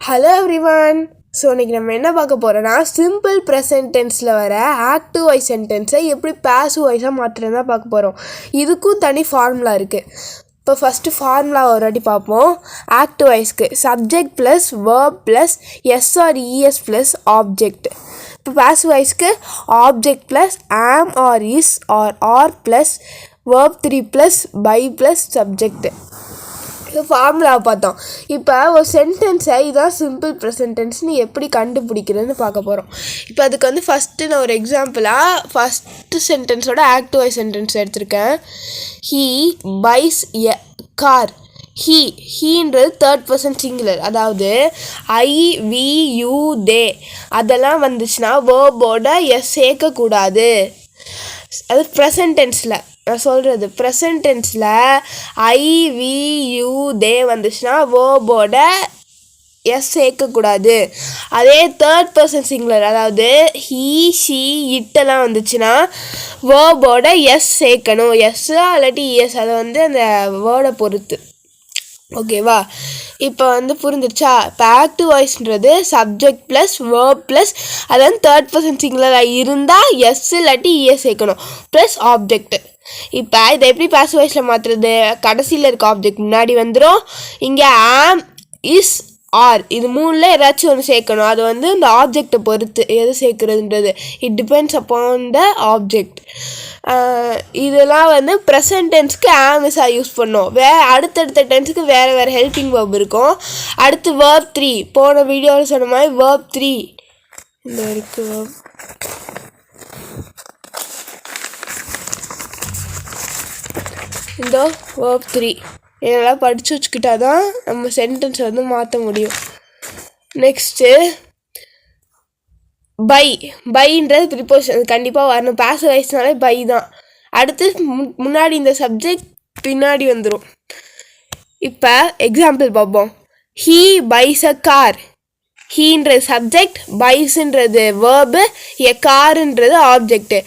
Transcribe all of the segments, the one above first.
Hello everyone. So இன்றைக்கி நம்ம என்ன பார்க்க போகிறோன்னா சிம்பிள் ப்ரெசன்ட் டென்ஸில் வர ஆக்டிவ் வாய்ஸ் சென்டென்ஸை எப்படி பேசிவ் வாய்ஸாக மாற்றுறது தான் பார்க்க போகிறோம். இதுக்கும் தனி ஃபார்முலா இருக்குது. இப்போ ஃபஸ்ட்டு ஃபார்முலா ஒரு வாட்டி பார்ப்போம். ஆக்டிவ் வாய்ஸ்க்கு subject plus verb plus s or es plus object. இப்போ பேசிவ் வாய்ஸ்க்கு object plus am or is or plus verb 3 plus by plus subject. ஃபார்முலாவை பார்த்தோம். இப்போ ஒரு சென்டென்ஸை இதான் சிம்பிள் ப்ரெசன்ட் டென்ஸ்னு எப்படி கண்டுபிடிக்கிறதுன்னு பார்க்க போகிறோம். இப்போ அதுக்கு வந்து ஃபஸ்ட்டு நான் ஒரு எக்ஸாம்பிளாக ஃபஸ்ட்டு சென்டென்ஸோட ஆக்டிவ் வாய்ஸ் சென்டென்ஸ் எடுத்திருக்கேன். He buys a car. ஹீன்றது தேர்ட் பர்சன் சிங்குலர், அதாவது ஐ வி யூ தே அதெல்லாம் வந்துச்சுன்னா வேர்போட எஸ் சேர்க்கக்கூடாது. அது ப்ரெசன்ட் டென்ஸில் நான் சொல்கிறது. ப்ரெசன்ட் டென்ஸில் ஐ வி யூ தே வந்துச்சுன்னா வேர்போட எஸ் சேர்க்கக்கூடாது. அதே தேர்ட் பர்சன் சிங்குலர், அதாவது ஹீ ஷீ இட்டெல்லாம் வந்துச்சுன்னா வேர்போட எஸ் சேர்க்கணும். எஸ்ஸா இல்லாட்டி எஸ், அதை வந்து அந்த வேர்டை பொறுத்து. ஓகேவா? இப்போ வந்து புரிஞ்சிருச்சா? இப்போ ஆக்டிவ் வாய்ஸ்ன்றது சப்ஜெக்ட் ப்ளஸ் வேர்ப் ப்ளஸ் அதாவது தேர்ட் பர்சன் சிங்குலராக இருந்தால் எஸ் இல்லாட்டி இஎஸ் சேர்க்கணும் ப்ளஸ் ஆப்ஜெக்ட். இப்போ இதை எப்படி பேசிவ் வாய்ஸில் மாற்றுறது? கடைசியில் இருக்க ஆப்ஜெக்ட் முன்னாடி வந்துடும். இங்கே ஆம் இஸ் ஆர் இது மூணில் ஏதாச்சும் ஒன்று சேர்க்கணும். அது வந்து இந்த ஆப்ஜெக்டை பொறுத்து எது சேர்க்குறதுன்றது. It depends upon the object. இதெல்லாம் வந்து ப்ரெசன்ட் டென்ஸ்க்கு ஆமிஸாக யூஸ் பண்ணோம். அடுத்தடுத்த டென்ஸுக்கு வேறு ஹெல்பிங் வேர்ப் இருக்கும். அடுத்து வேர்ப் 3, போன வீடியோவில் சொன்ன மாதிரி வேர்ப் 3 இந்த இருக்கு. இந்த வேர்ப் 3 இதெல்லாம் படித்து வச்சுக்கிட்டா தான் நம்ம சென்டென்ஸை வந்து மாற்ற முடியும். நெக்ஸ்ட்டு பைன்றது ப்ரிப்போசிஷன், அது கண்டிப்பாக வரணும். பேசிவ் வாய்ஸ்னாலே பை தான். அடுத்து முன்னாடி இந்த சப்ஜெக்ட் பின்னாடி வந்துடும். இப்போ எக்ஸாம்பிள் பார்ப்போம். He buys a car. ஹீன்றது சப்ஜெக்ட், பைஸுன்றது வேர்பு, எ காருன்றது ஆப்ஜெக்டு.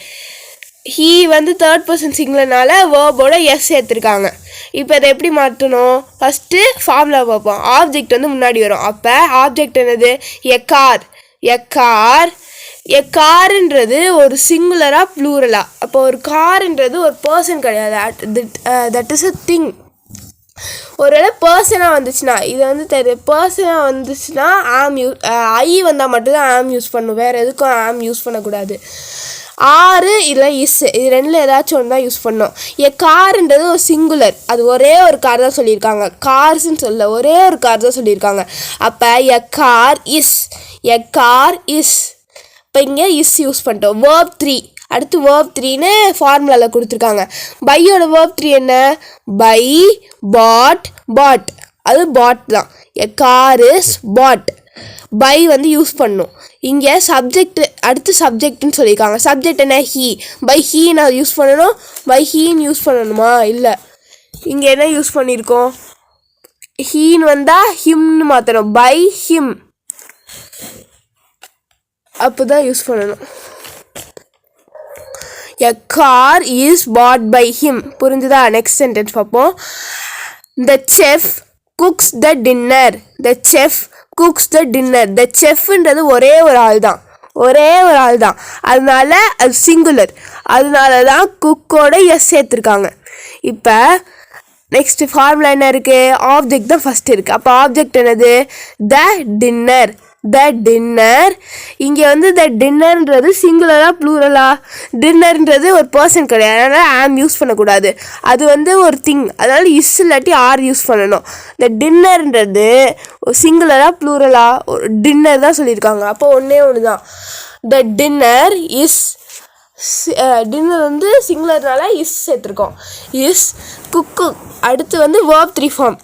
ஹீ வந்து தேர்ட் பர்சன் சிங்குலர்னால வேர்போட எஸ் சேர்த்துருக்காங்க. இப்போ அதை எப்படி மாற்றணும்? ஃபஸ்ட்டு ஃபார்முலா பார்ப்போம். ஆப்ஜெக்ட் வந்து முன்னாடி வரும். அப்போ ஆப்ஜெக்ட் என்னது? A car. எ காருன்றது ஒரு சிங்குலரா ப்ளூரலா? அப்போ ஒரு காருன்றது ஒரு பர்சன் கிடையாது. That is a thing. ஒருவேளை பர்சனாக வந்துச்சுன்னா, இதை வந்து பர்சனாக வந்துச்சுன்னா ஆம் ஐ வந்தால் மட்டும்தான் ஆம் யூஸ் பண்ணணும். வேறு எதுக்கும் ஆம் யூஸ் பண்ணக்கூடாது. ஆறு இல்லை இஸ், இது ரெண்டில் ஏதாச்சும் ஒன்று தான் யூஸ் பண்ணோம். எ காருன்றது ஒரு சிங்குலர், அது ஒரே ஒரு கார் தான் சொல்லியிருக்காங்க. கார்ஸ்ன்னு சொல்ல ஒரே ஒரு கார் தான் சொல்லியிருக்காங்க. அப்போ எ கார் இஸ். இப்போ இங்கே இஸ் யூஸ் பண்ணிட்டோம். வேர்ப் 3, அடுத்து வேர்ப் 3ன்னு ஃபார்முலாவில் கொடுத்துருக்காங்க. பையோட வேர்ப் 3 என்ன? By bought. அது பாட் தான். A car is bought. By வந்து யூஸ் பண்ணும். இங்கே சப்ஜெக்ட் அடுத்து சப்ஜெக்ட்னு சொல்லியிருக்காங்க. சப்ஜெக்ட் என்ன? ஹீ. பை ஹீ நான் யூஸ் பண்ணணும். பை ஹீன்னு யூஸ் பண்ணணுமா? இல்லை. இங்கே என்ன யூஸ் பண்ணியிருக்கோம்? ஹீன்னு வந்தால் ஹிம்னு மாற்றணும். பை ஹிம் அப்போ தான் யூஸ் பண்ணணும். A car is bought by him. புரிஞ்சுதா? நெக்ஸ்ட் சென்டென்ஸ் பார்ப்போம். The chef cooks the dinner. The செஃப்ன்றது ஒரே ஒரு ஆள் தான். அதனால அது சிங்குலர். அதனால தான் குக்கோட எஸ் சேர்த்துருக்காங்க. இப்போ நெக்ஸ்ட் ஃபார்முலா என்ன இருக்குது? ஆப்ஜெக்ட் தான் ஃபஸ்ட் இருக்குது. அப்போ ஆப்ஜெக்ட் என்னது? த டின்னர். இங்கே வந்து த டின்னர்ன்றது சிங்குலரா ப்ளூரலா? டின்னர்ன்றது ஒரு பர்சன் கிடையாது, அதனால் ஆம் யூஸ் பண்ணக்கூடாது. அது வந்து ஒரு திங், அதனால் இஸ் இல்லாட்டி ஆர் யூஸ் பண்ணணும். இந்த டின்னர்ன்றது சிங்குலரா ப்ளூரலா? டின்னர் தான் சொல்லியிருக்காங்க. அப்போ ஒன்றே ஒன்று தான். த டின்னர் இஸ். டின்னர் வந்து சிங்குலர்னால இஸ் சேர்த்துருக்கோம். இஸ் குக்கு. அடுத்து வந்து வேர்ப் 3 ஃபார்ம்.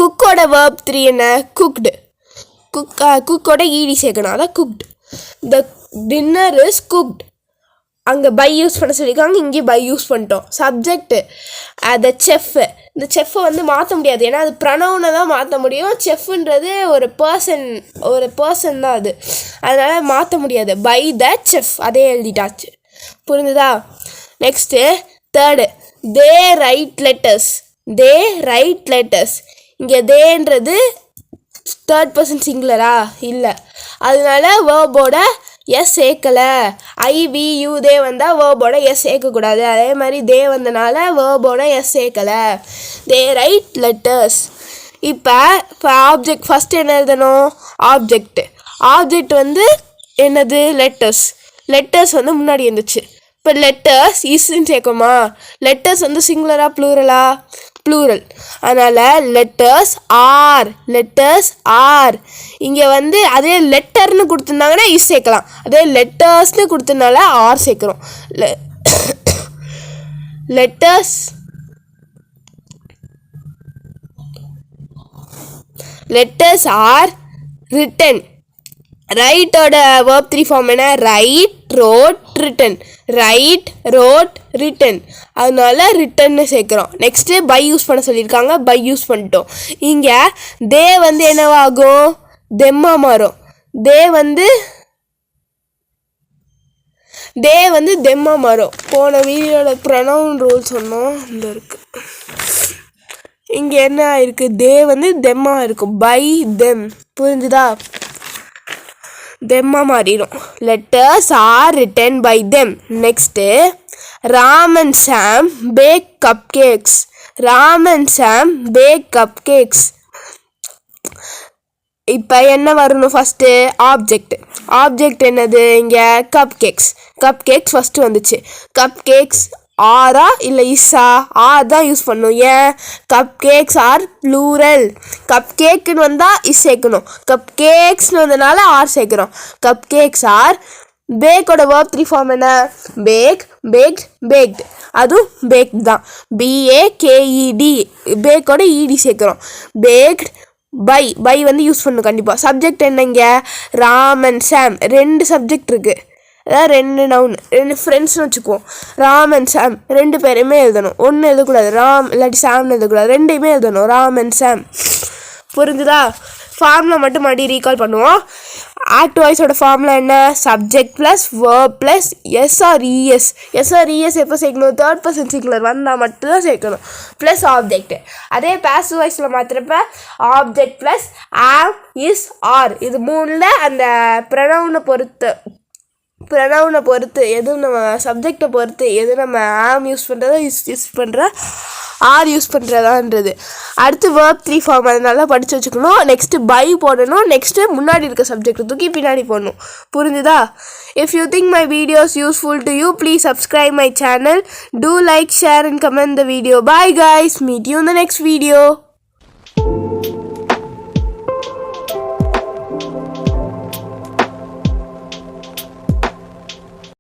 குக்கோட வேர்ப் 3 என்ன? குக்டு. குக்கோட ஈடி சேர்க்கணும், அதான் cooked. The dinner is cooked. அங்கே பை யூஸ் பண்ண சொல்லியிருக்காங்க, இங்கே பை யூஸ் பண்ணிட்டோம். Subject the chef. இந்த செஃப்பை வந்து மாற்ற முடியாது, ஏன்னா அது ப்ரொனவுனை தான் மாற்ற முடியும். செஃப்ன்றது ஒரு பர்சன் தான் அது, அதனால் மாற்ற முடியாது. பை த செஃப் அதே எழுதிட்டாச்சு. புரிஞ்சுதா? Next third. They write letters. இங்கே தேன்றது தேர்ட் பர்சன் சிங்குலரா இல்லை, அதனால வேர்போட எஸ் சேர்க்கலை. ஐவியூ தே வந்தால் வேர்போட எஸ் சேர்க்கக்கூடாது. அதே மாதிரி தே வந்தனால வேர்போட எஸ் சேர்க்கலை. தே ரைட் லெட்டர்ஸ். இப்போ ஆப்ஜெக்ட் ஃபஸ்ட்டு என்ன எழுதணும்? ஆப்ஜெக்ட் வந்து என்னது? லெட்டர்ஸ் வந்து முன்னாடி இருந்துச்சு. இப்போ லெட்டர்ஸ் இஸ்ன்னு சேர்க்குமா? லெட்டர்ஸ் வந்து சிங்குலரா ப்ளூரலா? ப்ளூரல். அதனால் லெட்டர்ஸ் ஆர். இங்கே வந்து அதே லெட்டர்னு கொடுத்துருந்தாங்கன்னா இஸ் சேர்க்கலாம். அதே லெட்டர்ஸ்னு கொடுத்தனால ஆர் சேர்க்குறோம். Letters are written. ரைட்டோட வேர்ப் 3 ஃபார்ம் என்ன? Write wrote written. அதனால ரிட்டன்னு சேர்க்குறோம். நெக்ஸ்ட்டு பை யூஸ் பண்ண சொல்லியிருக்காங்க, பை யூஸ் பண்ணிட்டோம். இங்கே தே வந்து என்னவாகும்? தெம்மா மாறும். தே வந்து தெம்மா மாறும். போன வீடியோவில் ப்ரொனவுன் ரூல் சொன்னோம், இந்த இருக்குது. இங்கே என்ன இருக்குது? தே வந்து தெம்மா இருக்கும். By them. புரிஞ்சுதா? தெம்மா மாறிடும். Letters are written by them. Next Ram and Sam bake cupcakes. இப்போ என்ன வரணும்? ஃபஸ்ட்டு ஆப்ஜெக்ட் என்னது? இங்கே கப் கேக்ஸ் ஃபஸ்ட்டு வந்துச்சு. கப் கேக்ஸ் ஆரா இல்லை இஸ்ஸா? ஆர் தான் யூஸ் பண்ணணும். ஏன்? Cupcakes are plural. Cup கேக்குன்னு வந்தால் இஸ் சேர்க்கணும். கப் கேக்ஸ்னு வந்தனால ஆர் சேர்க்குறோம். Cupcakes are. பேக்கோட வேர்ப் 3 ஃபார்ம் என்ன? பேக்ட். அதுவும் பேக்ட் தான். BAKED. பேக்கோட ED சேர்க்குறோம். பேக்ட். பை வந்து யூஸ் பண்ணணும் கண்டிப்பாக. சப்ஜெக்ட் என்னங்க? Ram and Sam. 2 சப்ஜெக்ட் இருக்குது. அதாவது 2 நவுன், 2 ஃப்ரெண்ட்ஸ்னு வச்சுக்குவோம். ராம் அண்ட் சாம் 2 பேரையுமே எழுதணும். ஒன்று எழுதக்கூடாது, ராம் இல்லாட்டி சாம்னு எழுதக்கூடாது, 2யுமே எழுதணும். ராம் அண்ட் சாம். புரிஞ்சுதா? ஃபார்முலா மட்டும் மறுபடியும் ரீகால் பண்ணுவோம். ஆக்ட் வாய்ஸோட ஃபார்முலா என்ன? சப்ஜெக்ட் ப்ளஸ் வேர்ப் ப்ளஸ் எஸ்ஆர்இஎஸ் எப்போ சேர்க்கணும்? தேர்ட் பர்சன் சிங்குலர் வந்தால் மட்டும்தான் சேர்க்கணும். Plus object. அதே பாசிவ் வாய்ஸில் மாற்றுறப்ப object plus am is are. இது 3ல் அந்த ப்ரொனவுனை பொறுத்து எது நம்ம சப்ஜெக்டை பொறுத்து எது நம்ம ஆம் யூஸ் பண்ணுறதோ யூஸ் பண்ணுற ஆர் யூஸ் பண்ணுறதான்றது. அடுத்து வேர்ப் 3 ஃபார்ம் அதனால படித்து வச்சுக்கணும். நெக்ஸ்ட்டு பை போடணும். நெக்ஸ்ட்டு முன்னாடி இருக்க சப்ஜெக்டை தூக்கி பின்னாடி போடணும். புரிஞ்சுதா? If you think my videos useful to you, please subscribe my channel. Do like, share and comment the video. Bye guys. Meet you in the next video.